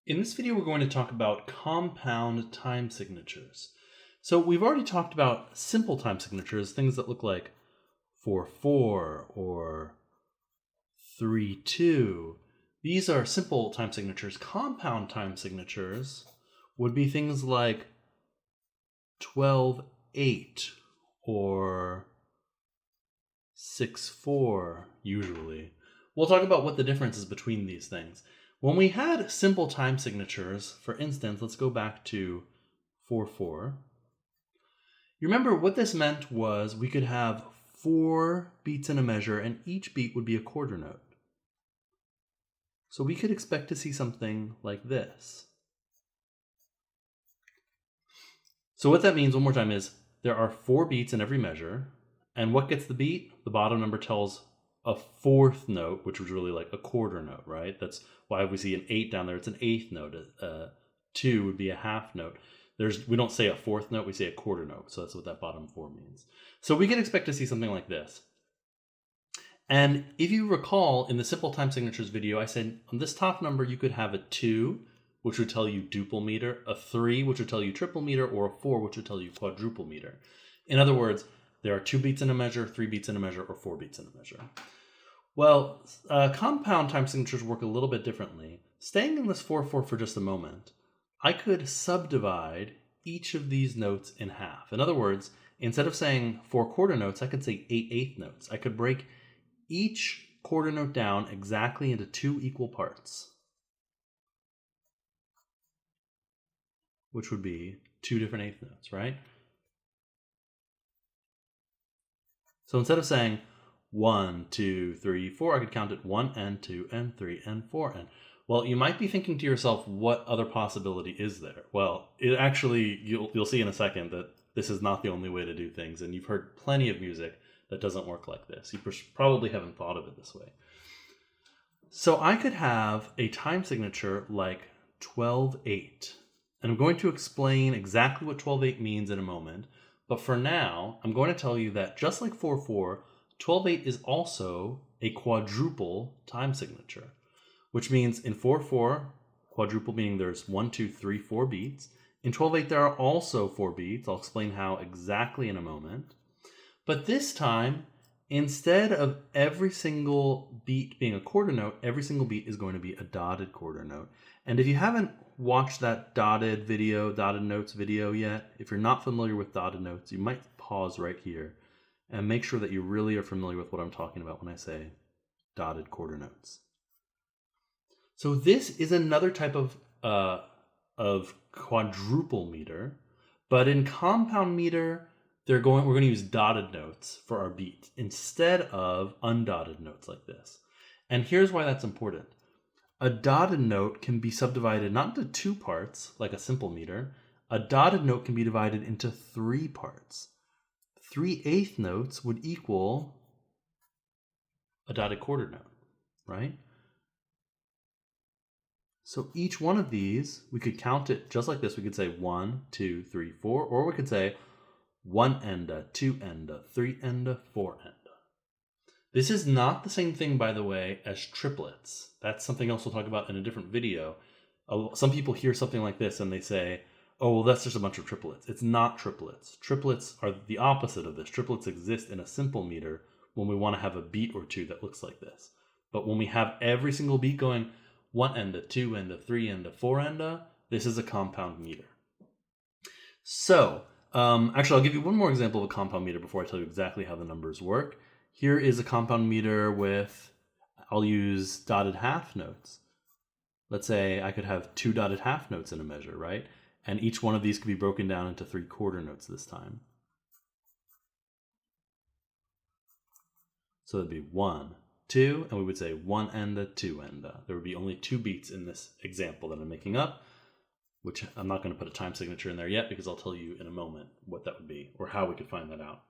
In this video, we're going to talk about compound time signatures. So we've already talked about simple time signatures, things that look like 4-4 or 3-2. These are simple time signatures. Compound time signatures would be things like 12-8 or 6-4 usually. We'll talk about what the difference is between these things. When we had simple time signatures, for instance, let's go back to 4-4. You remember what this meant was we could have 4 beats in a measure and each beat would be a quarter note. So we could expect to see something like this. So what that means, one more time, is there are 4 beats in every measure, and what gets the beat? The bottom number tells a fourth note, which was really like a quarter note, right? That's why we see an 8 down there. It's an eighth note. 2 would be a half note. We don't say a fourth note, we say a quarter note. So that's what that bottom 4 means. So we can expect to see something like this. And if you recall, in the simple time signatures video, I said on this top number, you could have a 2, which would tell you duple meter, a 3, which would tell you triple meter, or a 4, which would tell you quadruple meter. In other words, there are 2 beats in a measure, 3 beats in a measure, or 4 beats in a measure. Well, compound time signatures work a little bit differently. Staying in this 4-4 for just a moment, I could subdivide each of these notes in half. In other words, instead of saying 4 quarter notes, I could say 8 eighth notes. I could break each quarter note down exactly into 2 equal parts, which would be 2 different eighth notes, right? So instead of saying 1, 2, 3, 4, I could count it 1 and 2 and 3 and 4 and. Well, you might be thinking to yourself, what other possibility is there? Well, it actually, you'll see in a second that this is not the only way to do things, and you've heard plenty of music that doesn't work like this. You probably haven't thought of it this way. So I could have a time signature like 12-8, and I'm going to explain exactly what 12-8 means in a moment. But for now, I'm going to tell you that just like 4-4, 12-8 is also a quadruple time signature, which means in 4-4, quadruple meaning there's 1, 2, 3, 4 beats. In 12-8, there are also 4 beats. I'll explain how exactly in a moment. But this time, instead of every single beat being a quarter note, every single beat is going to be a dotted quarter note. And if you haven't watched that dotted notes video yet, if you're not familiar with dotted notes, you might pause right here and make sure that you really are familiar with what I'm talking about when I say dotted quarter notes. So this is another type of quadruple meter, but in compound meter, we're going to use dotted notes for our beat instead of undotted notes like this. And here's why that's important. A dotted note can be subdivided not into 2 parts, like a simple meter. A dotted note can be divided into 3 parts. 3 eighth notes would equal a dotted quarter note, right? So each one of these, we could count it just like this. We could say 1, 2, 3, 4, or we could say 1 enda, 2 enda, 3 enda, 4 enda. This is not the same thing, by the way, as triplets. That's something else we'll talk about in a different video. Some people hear something like this and they say, oh, well, that's just a bunch of triplets. It's not triplets. Triplets are the opposite of this. Triplets exist in a simple meter when we want to have a beat or 2 that looks like this. But when we have every single beat going 1 enda, 2 enda, 3 enda, 4 enda, this is a compound meter. So, actually, I'll give you one more example of a compound meter before I tell you exactly how the numbers work. Here is a compound meter with, I'll use dotted half notes. Let's say I could have 2 dotted half notes in a measure, right? And each one of these could be broken down into 3 quarter notes this time. So it'd be 1, 2, and we would say 1 enda, 2 enda. There would be only 2 beats in this example that I'm making up, which I'm not going to put a time signature in there yet because I'll tell you in a moment what that would be or how we could find that out.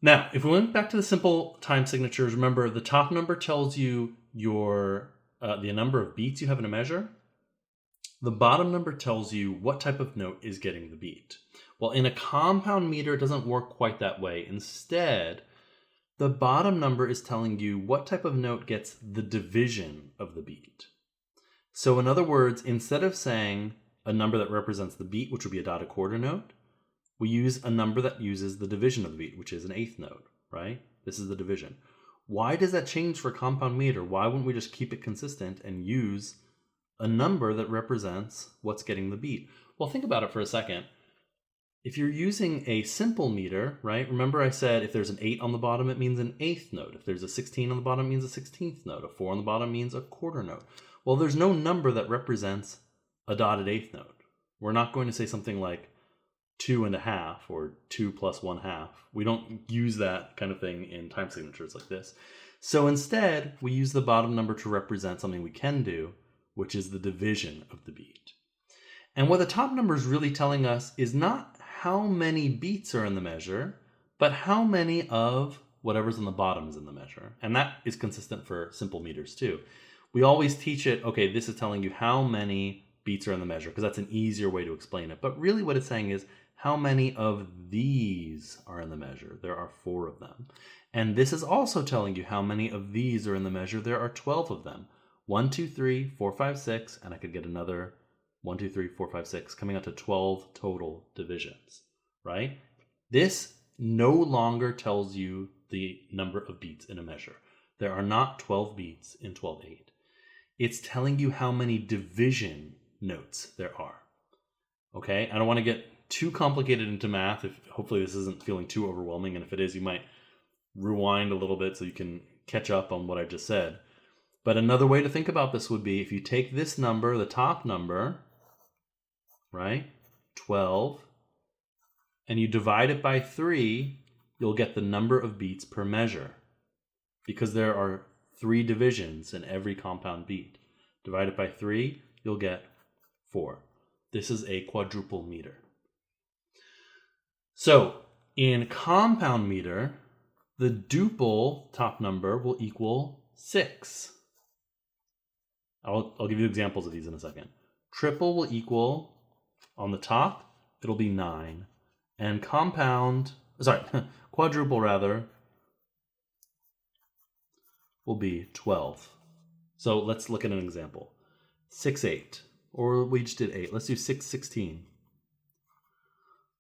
Now, if we went back to the simple time signatures, remember the top number tells you the number of beats you have in a measure. The bottom number tells you what type of note is getting the beat. Well, in a compound meter, it doesn't work quite that way. Instead, the bottom number is telling you what type of note gets the division of the beat. So in other words, instead of saying a number that represents the beat, which would be a dotted quarter note, we use a number that uses the division of the beat, which is an eighth note, right? This is the division. Why does that change for compound meter? Why wouldn't we just keep it consistent and use a number that represents what's getting the beat? Well, think about it for a second. If you're using a simple meter, right? Remember I said if there's an 8 on the bottom, it means an eighth note. If there's a 16 on the bottom, it means a 16th note. A 4 on the bottom means a quarter note. Well, there's no number that represents a dotted eighth note. We're not going to say something like 2.5 or 2 plus 1/2. We don't use that kind of thing in time signatures like this. So instead, we use the bottom number to represent something we can do, which is the division of the beat. And what the top number is really telling us is not how many beats are in the measure, but how many of whatever's in the bottom is in the measure. And that is consistent for simple meters too. We always teach it, okay, this is telling you how many beats are in the measure, because that's an easier way to explain it. But really what it's saying is how many of these are in the measure. There are 4 of them. And this is also telling you how many of these are in the measure. There are 12 of them. 1, 2, 3, 4, 5, 6, and I could get another 1, 2, 3, 4, 5, 6, coming out to 12 total divisions, right? This no longer tells you the number of beats in a measure. There are not 12 beats in 12/8. It's telling you how many division notes there are, okay? I don't want to get too complicated into math. Hopefully this isn't feeling too overwhelming, and if it is, you might rewind a little bit so you can catch up on what I just said. But another way to think about this would be if you take this number, the top number, right, 12, and you divide it by 3, you'll get the number of beats per measure, because there are 3 divisions in every compound beat. Divide it by 3, you'll get 4. This is a quadruple meter. So in compound meter, the duple top number will equal 6. I'll give you examples of these in a second. Triple will equal, on the top, it'll be 9. And quadruple rather, will be 12. So let's look at an example. 6/8, or we just did 8. Let's do 6/16.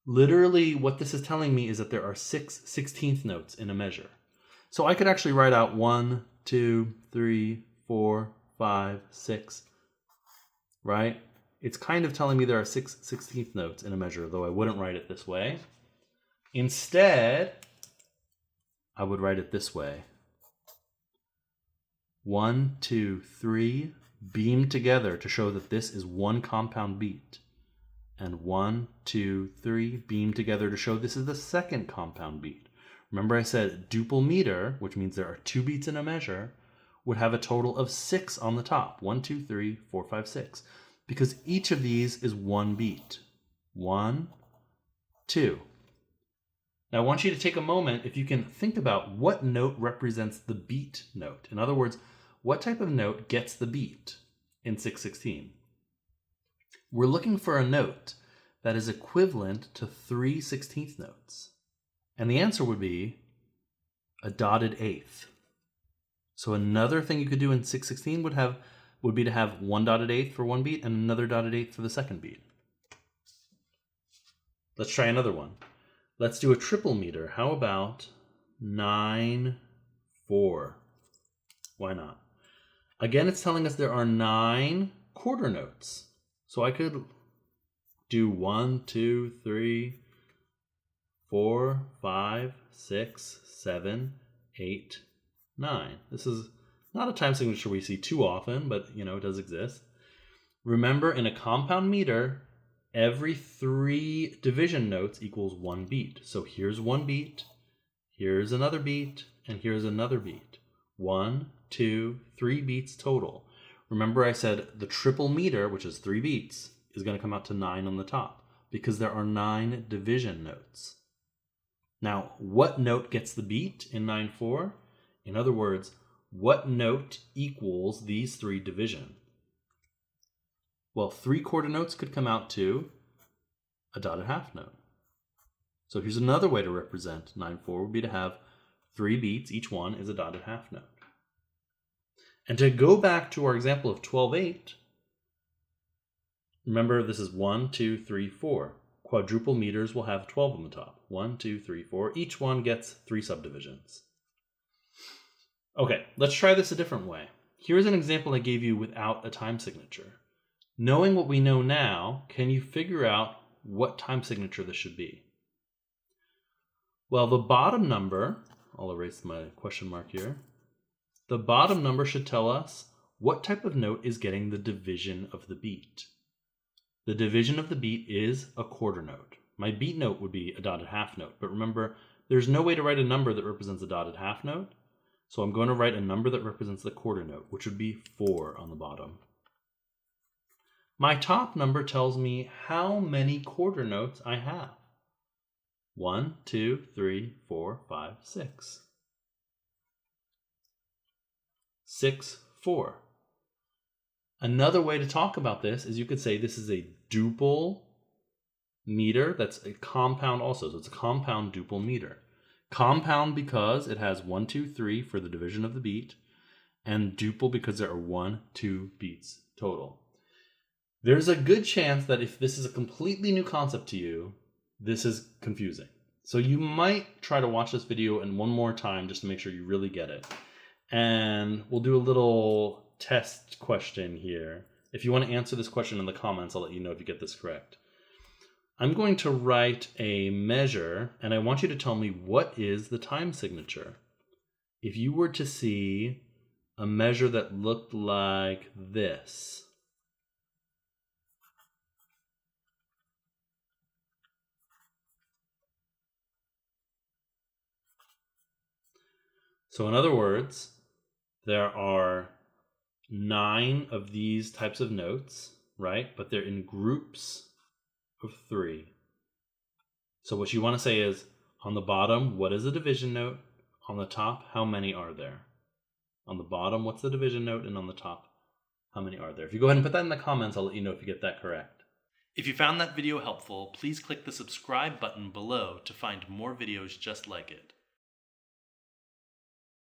Literally, what this is telling me is that there are 6 16th notes in a measure. So I could actually write out 1, 2, 3, 4, 5, 6, right? It's kind of telling me there are 6 16th notes in a measure, though I wouldn't write it this way. Instead, I would write it this way. 1, 2, 3, beamed together to show that this is one compound beat. And 1, 2, 3, beamed together to show this is the second compound beat. Remember I said duple meter, which means there are 2 beats in a measure, would have a total of 6 on the top. 1, 2, 3, 4, 5, 6. Because each of these is 1 beat. 1, 2. Now I want you to take a moment, if you can think about what note represents the beat note. In other words, what type of note gets the beat in 6/16? We're looking for a note that is equivalent to 3 16th notes. And the answer would be a dotted eighth. So another thing you could do in 6/16 would be to have 1 dotted eighth for 1 beat and another dotted eighth for the second beat. Let's try another one. Let's do a triple meter. How about 9/4? Why not? Again, it's telling us there are 9 quarter notes. So I could do 1, 2, 3, 4, 5, 6, 7, 8, 9. This is not a time signature we see too often, but it does exist. Remember, in a compound meter, every 3 division notes equals 1 beat. So here's 1 beat, here's another beat, and here's another beat. 1, 2, 3 beats total. Remember I said the triple meter, which is 3 beats, is going to come out to 9 on the top because there are 9 division notes. Now, what note gets the beat in 9/4? In other words, what note equals these 3 division? Well, 3 quarter notes could come out to a dotted half note. So here's another way to represent 9/4 would be to have 3 beats, each one is a dotted half note. And to go back to our example of 12/8, Remember, this is 1, 2, 3, 4. Quadruple meters will have 12 on the top. 1, 2, 3, 4. Each one gets 3 subdivisions. Okay, let's try this a different way. Here's an example I gave you without a time signature. Knowing what we know now, can you figure out what time signature this should be? Well, the bottom number, I'll erase my question mark here. The bottom number should tell us what type of note is getting the division of the beat. The division of the beat is a quarter note. My beat note would be a dotted half note, but remember, there's no way to write a number that represents a dotted half note. So I'm going to write a number that represents the quarter note, which would be 4 on the bottom. My top number tells me how many quarter notes I have. 1, 2, 3, 4, 5, 6. 6, 4. Another way to talk about this is you could say this is a duple meter. That's a compound also, so it's a compound duple meter. Compound because it has 1, 2, 3 for the division of the beat, and duple because there are 1, 2 beats total. There's a good chance that if this is a completely new concept to you, this is confusing. So you might try to watch this video and one more time just to make sure you really get it. And we'll do a little test question here. If you want to answer this question in the comments, I'll let you know if you get this correct. I'm going to write a measure, and I want you to tell me what is the time signature. If you were to see a measure that looked like this, so in other words, there are 9 of these types of notes, right? But they're in groups of 3. So what you want to say is, on the bottom, what is a division note? On the top, how many are there? On the bottom, what's the division note? And on the top, how many are there? If you go ahead and put that in the comments, I'll let you know if you get that correct. If you found that video helpful, please click the subscribe button below to find more videos just like it.